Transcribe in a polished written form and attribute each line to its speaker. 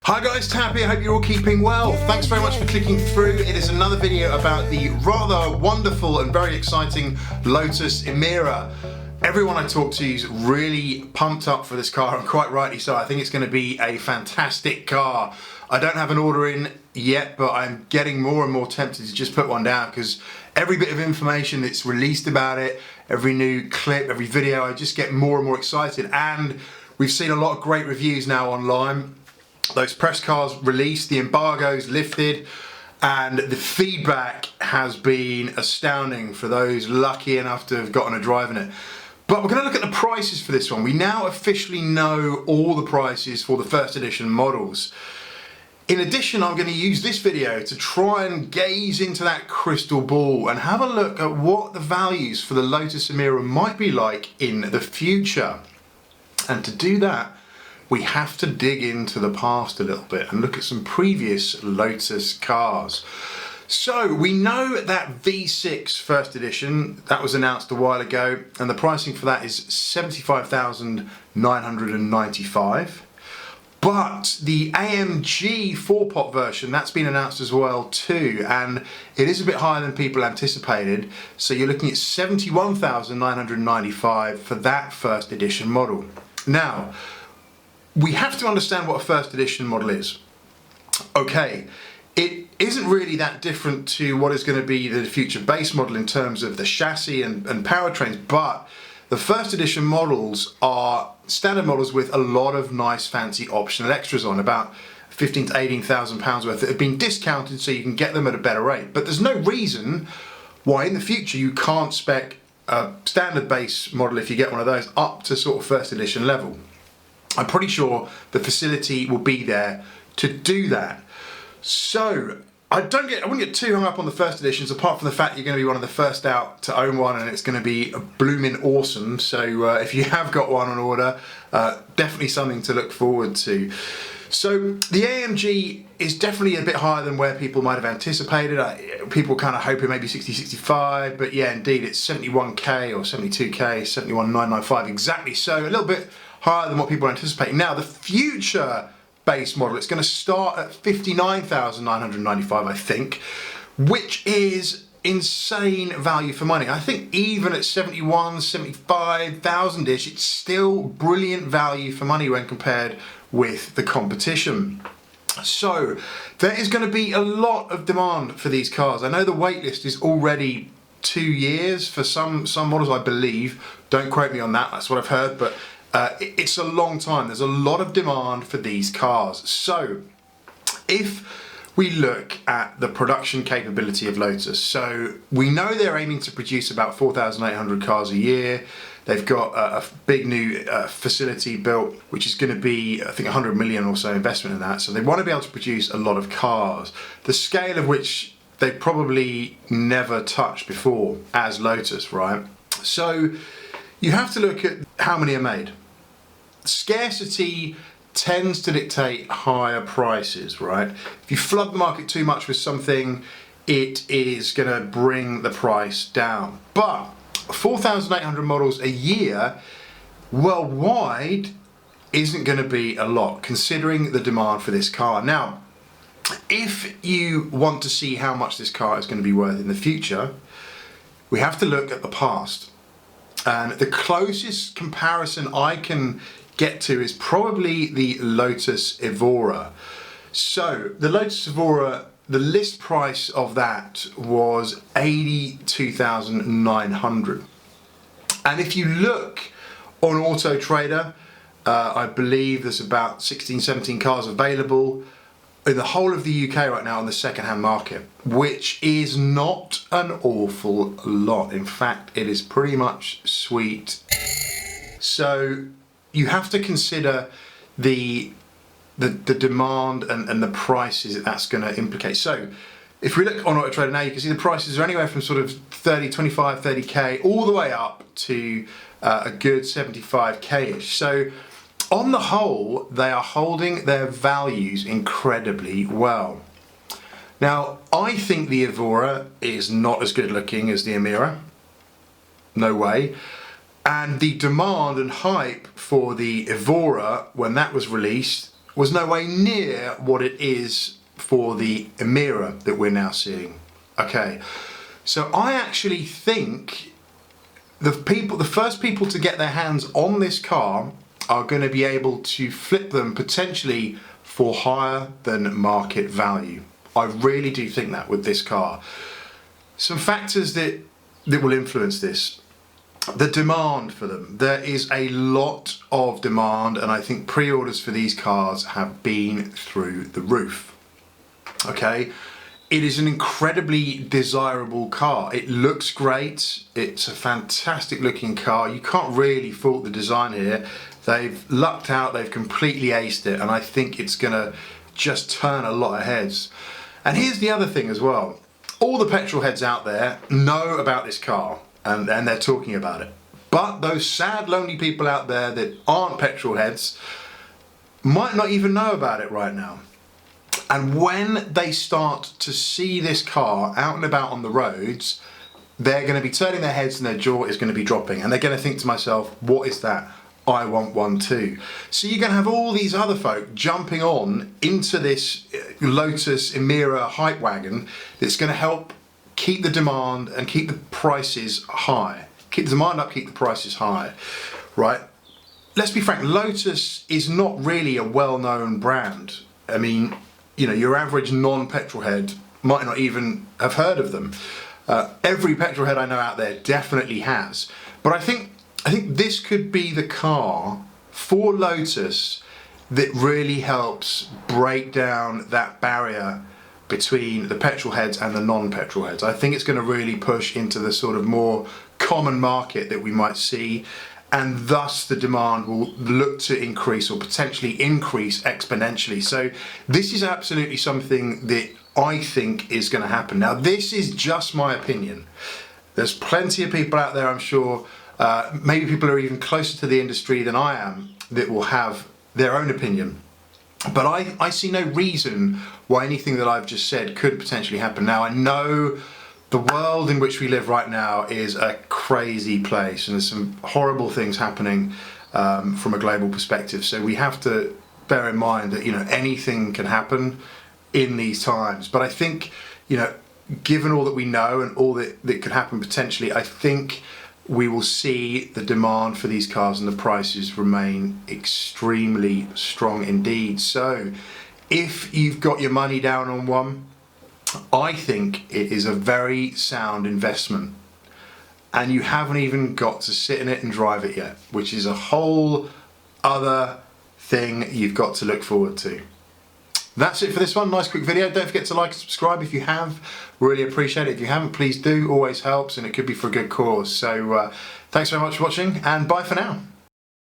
Speaker 1: Hi guys, Tab here, hope you're all keeping well. Thanks very much for clicking through. It is another video about the rather wonderful and very exciting Lotus Emira. Everyone I talk to is really pumped up for this car, and quite rightly so. I think it's going to be a fantastic car. I don't have an order in yet, but I'm getting more and more tempted to just put one down because every bit of information that's released about it, every new clip, every video, I just get more and more excited. And we've seen a lot of great reviews now online. Those press cars released, the embargo's lifted, and the feedback has been astounding for those lucky enough to have gotten a drive in it. But we're going to look at the prices for this one. We now officially know all the prices for the first edition models. In addition, I'm going to use this video to try and gaze into that crystal ball and have a look at what the values for the Lotus Emira might be like in the future. And to do that, we have to dig into the past a little bit and look at some previous Lotus cars. So we know that V6 first edition, that was announced a while ago, and the pricing for that is $75,995. But the AMG 4-pot version, that's been announced as well too, and it is a bit higher than people anticipated. So you're looking at $71,995 for that first edition model. Now, we have to understand what a first edition model is. Okay, it isn't really that different to what is going to be the future base model in terms of the chassis and powertrains, but the first edition models are standard models with a lot of nice fancy optional extras on, about £15,000 to £18,000 worth that have been discounted so you can get them at a better rate. But there's no reason why in the future you can't spec a standard base model, if you get one of those, up to sort of first edition level. I'm pretty sure the facility will be there to do that. So I wouldn't get too hung up on the first editions, apart from the fact you're going to be one of the first out to own one, and it's going to be blooming awesome. So if you have got one on order, definitely something to look forward to. So the AMG is definitely a bit higher than where people might have anticipated. People kind of hoping maybe 60, 65, but yeah, indeed, it's 71k or 72k, 71,995 exactly. So a little bit higher than what people are anticipating. Now, the future base model, it's going to start at 59,995, I think, which is insane value for money. I think even at 71, 75,000-ish, it's still brilliant value for money when compared with the competition. So there is going to be a lot of demand for these cars. I know the wait list is already 2 years for some models, I believe. Don't quote me on that, that's what I've heard, but it's a long time. There's a lot of demand for these cars. So if we look at the production capability of Lotus, so we know they're aiming to produce about 4,800 cars a year. They've got a big new facility built, which is going to be, I think, 100 million or so investment in that. So they want to be able to produce a lot of cars, the scale of which they probably never touched before as Lotus, right? So you have to look at how many are made. Scarcity tends to dictate higher prices, right? If you flood the market too much with something, it is going to bring the price down. But 4,800 models a year worldwide isn't going to be a lot, considering the demand for this car. Now, if you want to see how much this car is going to be worth in the future, we have to look at the past. And the closest comparison I can get to is probably the Lotus Evora. So the Lotus Evora, the list price of that was 82,900. And if you look on Auto Trader, I believe there's about 16, 17 cars available in the whole of the UK right now on the second-hand market, which is not an awful lot. In fact, it is pretty much sweet. So you have to consider the demand and the prices that's going to implicate. So if we look on Auto Trader now, you can see the prices are anywhere from sort of 30, 25, 30k all the way up to a good 75k-ish. So on the whole, they are holding their values incredibly well. Now, I think the Evora is not as good looking as the Emira. No way. And the demand and hype for the Evora when that was released was no way near what it is for the Emira that we're now seeing. Okay, so I actually think the first people to get their hands on this car are going to be able to flip them potentially for higher than market value. I really do think that with this car. Some factors that will influence this. The demand for them. There is a lot of demand, and I think pre-orders for these cars have been through the roof. Okay, it is an incredibly desirable car. It looks great. It's a fantastic looking car. You can't really fault the design here. They've lucked out, they've completely aced it, and I think it's gonna just turn a lot of heads. And here's the other thing as well. All the petrol heads out there know about this car, and they're talking about it. But those sad, lonely people out there that aren't petrol heads might not even know about it right now. And when they start to see this car out and about on the roads, they're going to be turning their heads and their jaw is going to be dropping. And they're going to think to myself, what is that? I want one too. So you're going to have all these other folk jumping on into this Lotus Emira hype wagon that's going to help keep the demand and keep the prices high. Keep the demand up, keep the prices high, right? Let's be frank, Lotus is not really a well-known brand. I mean, you know, your average non-petrol head might not even have heard of them. Every petrol head I know out there definitely has. But I think this could be the car for Lotus that really helps break down that barrier between the petrol heads and the non-petrol heads. I think it's going to really push into the sort of more common market that we might see, and thus the demand will look to increase or potentially increase exponentially. So this is absolutely something that I think is going to happen. Now, this is just my opinion. There's plenty of people out there, I'm sure, maybe people are even closer to the industry than I am, that will have their own opinion. But I see no reason why anything that I've just said could potentially happen. Now, I know the world in which we live right now is a crazy place, and there's some horrible things happening from a global perspective. So we have to bear in mind that, you know, anything can happen in these times. But I think, you know, given all that we know and all that could happen potentially, I think we will see the demand for these cars and the prices remain extremely strong indeed. So if you've got your money down on one, I think it is a very sound investment, and you haven't even got to sit in it and drive it yet, which is a whole other thing you've got to look forward to. That's it for this one. Nice quick video. Don't forget to like and subscribe if you have. Really appreciate it. If you haven't, please do. Always helps, and it could be for a good cause. So thanks very much for watching, and bye for now.